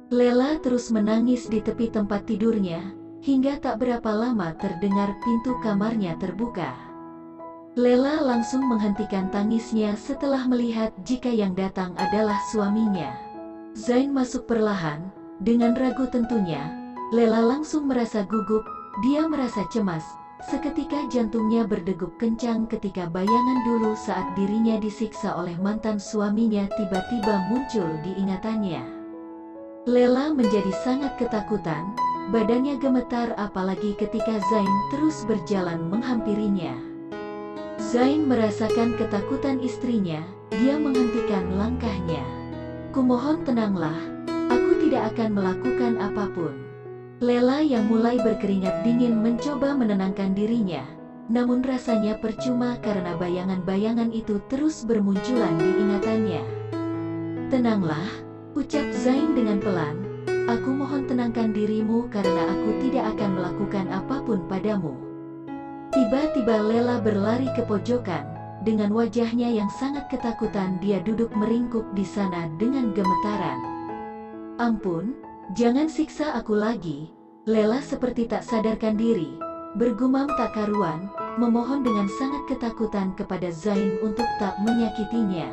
Lela terus menangis di tepi tempat tidurnya, hingga tak berapa lama terdengar pintu kamarnya terbuka. Lela langsung menghentikan tangisnya setelah melihat jika yang datang adalah suaminya. Zain masuk perlahan, dengan ragu tentunya. Lela langsung merasa gugup, dia merasa cemas. Seketika jantungnya berdegup kencang ketika bayangan dulu saat dirinya disiksa oleh mantan suaminya tiba-tiba muncul di ingatannya. Lela menjadi sangat ketakutan, badannya gemetar apalagi ketika Zain terus berjalan menghampirinya. Zain merasakan ketakutan istrinya, dia menghentikan langkahnya. "Kumohon tenanglah, aku tidak akan melakukan apapun." Lela yang mulai berkeringat dingin mencoba menenangkan dirinya, namun rasanya percuma karena bayangan-bayangan itu terus bermunculan di ingatannya. "Tenanglah," ucap Zain dengan pelan, "aku mohon tenangkan dirimu karena aku tidak akan melakukan apapun padamu." Tiba-tiba Lela berlari ke pojokan, dengan wajahnya yang sangat ketakutan dia duduk meringkuk di sana dengan gemetaran. "Ampun, jangan siksa aku lagi." Lela seperti tak sadarkan diri, bergumam tak karuan, memohon dengan sangat ketakutan kepada Zain untuk tak menyakitinya.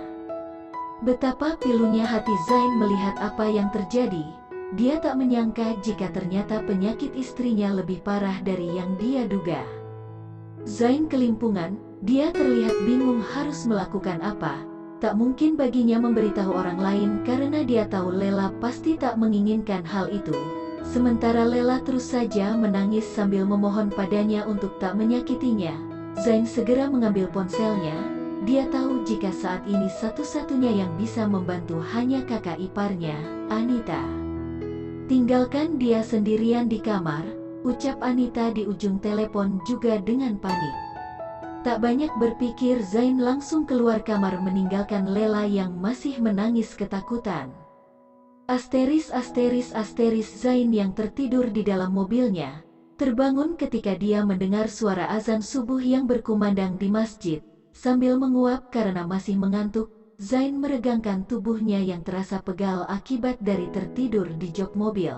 Betapa pilunya hati Zain melihat apa yang terjadi. Dia tak menyangka jika ternyata penyakit istrinya lebih parah dari yang dia duga. Zain kelimpungan, dia terlihat bingung harus melakukan apa. Tak mungkin baginya memberitahu orang lain karena dia tahu Lela pasti tak menginginkan hal itu. Sementara Lela terus saja menangis sambil memohon padanya untuk tak menyakitinya. Zain segera mengambil ponselnya. Dia tahu jika saat ini satu-satunya yang bisa membantu hanya kakak iparnya, Anita. "Tinggalkan dia sendirian di kamar," ucap Anita di ujung telepon juga dengan panik. Tak banyak berpikir Zain langsung keluar kamar meninggalkan Lela yang masih menangis ketakutan. Asteris Zain yang tertidur di dalam mobilnya, terbangun ketika dia mendengar suara azan subuh yang berkumandang di masjid. Sambil menguap karena masih mengantuk, Zain meregangkan tubuhnya yang terasa pegal akibat dari tertidur di jok mobil.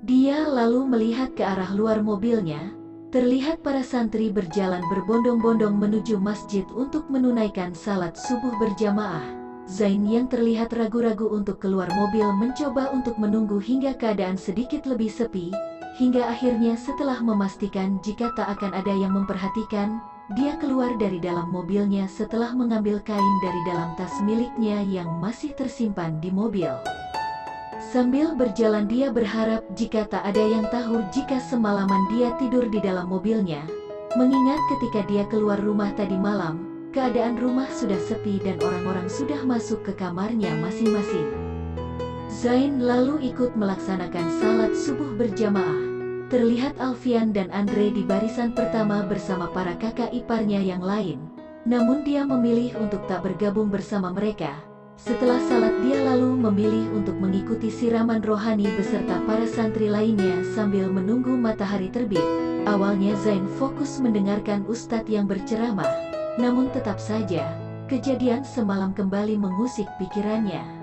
Dia lalu melihat ke arah luar mobilnya, terlihat para santri berjalan berbondong-bondong menuju masjid untuk menunaikan salat subuh berjamaah. Zain yang terlihat ragu-ragu untuk keluar mobil mencoba untuk menunggu hingga keadaan sedikit lebih sepi, hingga akhirnya setelah memastikan jika tak akan ada yang memperhatikan, dia keluar dari dalam mobilnya setelah mengambil kain dari dalam tas miliknya yang masih tersimpan di mobil. Sambil berjalan dia berharap jika tak ada yang tahu jika semalaman dia tidur di dalam mobilnya, mengingat ketika dia keluar rumah tadi malam, keadaan rumah sudah sepi dan orang-orang sudah masuk ke kamarnya masing-masing. Zain lalu ikut melaksanakan salat subuh berjamaah. Terlihat Alfian dan Andre di barisan pertama bersama para kakak iparnya yang lain. Namun dia memilih untuk tak bergabung bersama mereka. Setelah salat dia lalu memilih untuk mengikuti siraman rohani beserta para santri lainnya sambil menunggu matahari terbit. Awalnya Zain fokus mendengarkan ustadz yang berceramah. Namun tetap saja, kejadian semalam kembali mengusik pikirannya.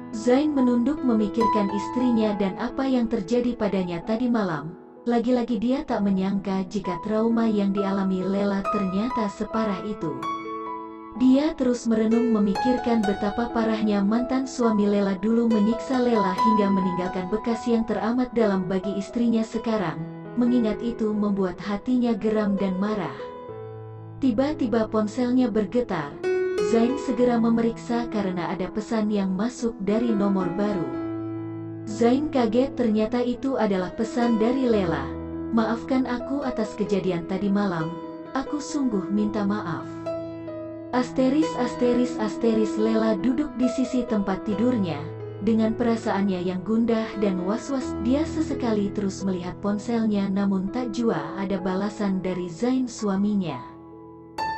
Zain menunduk memikirkan istrinya dan apa yang terjadi padanya tadi malam. Lagi-lagi dia tak menyangka jika trauma yang dialami Lela ternyata separah itu. Dia terus merenung memikirkan betapa parahnya mantan suami Lela dulu menyiksa Lela hingga meninggalkan bekas yang teramat dalam bagi istrinya sekarang. Mengingat itu membuat hatinya geram dan marah. Tiba-tiba ponselnya bergetar. Zain segera memeriksa karena ada pesan yang masuk dari nomor baru. Zain kaget ternyata itu adalah pesan dari Lela. "Maafkan aku atas kejadian tadi malam. Aku sungguh minta maaf." Asteris Lela duduk di sisi tempat tidurnya. Dengan perasaannya yang gundah dan was-was dia sesekali terus melihat ponselnya namun tak jua ada balasan dari Zain suaminya.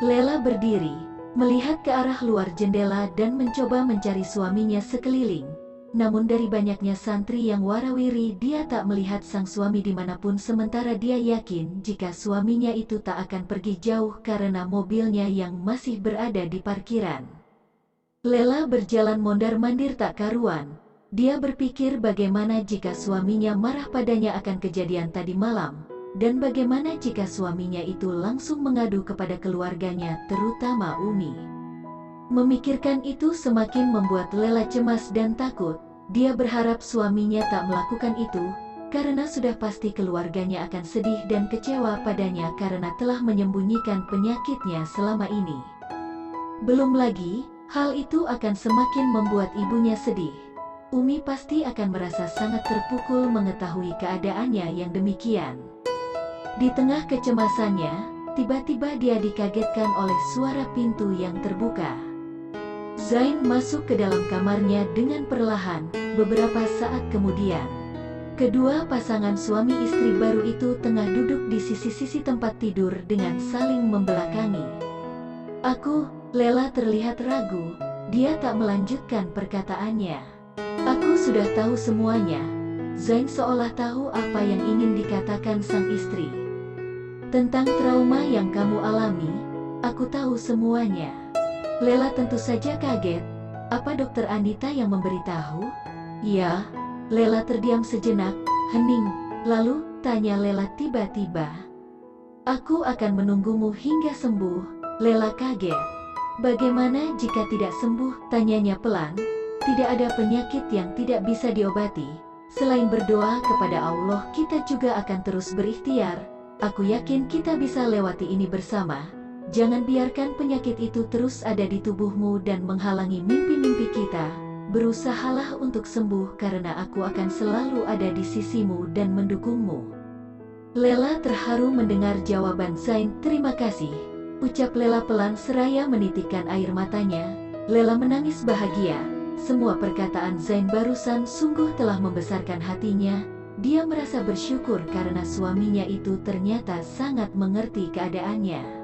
Lela berdiri, melihat ke arah luar jendela dan mencoba mencari suaminya sekeliling. Namun dari banyaknya santri yang warawiri dia tak melihat sang suami dimanapun sementara dia yakin jika suaminya itu tak akan pergi jauh karena mobilnya yang masih berada di parkiran. Lela berjalan mondar-mandir tak karuan. Dia berpikir bagaimana jika suaminya marah padanya akan kejadian tadi malam, dan bagaimana jika suaminya itu langsung mengadu kepada keluarganya, terutama Umi. Memikirkan itu semakin membuat Lela cemas dan takut. Dia berharap suaminya tak melakukan itu, karena sudah pasti keluarganya akan sedih dan kecewa padanya karena telah menyembunyikan penyakitnya selama ini. Belum lagi, hal itu akan semakin membuat ibunya sedih. Umi pasti akan merasa sangat terpukul mengetahui keadaannya yang demikian. Di tengah kecemasannya, tiba-tiba dia dikagetkan oleh suara pintu yang terbuka. Zain masuk ke dalam kamarnya dengan perlahan. Beberapa saat kemudian, kedua pasangan suami istri baru itu tengah duduk di sisi-sisi tempat tidur dengan saling membelakangi. Lela terlihat ragu. Dia tak melanjutkan perkataannya. Aku sudah tahu semuanya. Zain seolah tahu apa yang ingin dikatakan sang istri. Tentang trauma yang kamu alami, aku tahu semuanya. Lela tentu saja kaget. Apa dokter Anita yang memberitahu? Ya. Lela terdiam sejenak, hening. Lalu, tanya Lela tiba-tiba. Aku akan menunggumu hingga sembuh. Lela kaget. Bagaimana jika tidak sembuh? Tanyanya pelan. Tidak ada penyakit yang tidak bisa diobati. Selain berdoa kepada Allah, kita juga akan terus berikhtiar. Aku yakin kita bisa lewati ini bersama. Jangan biarkan penyakit itu terus ada di tubuhmu dan menghalangi mimpi-mimpi kita. Berusahalah untuk sembuh karena aku akan selalu ada di sisimu dan mendukungmu. Lela terharu mendengar jawaban Zain. Terima kasih, ucap Lela pelan seraya menitikkan air matanya. Lela menangis bahagia. Semua perkataan Zain barusan sungguh telah membesarkan hatinya. Dia merasa bersyukur karena suaminya itu ternyata sangat mengerti keadaannya.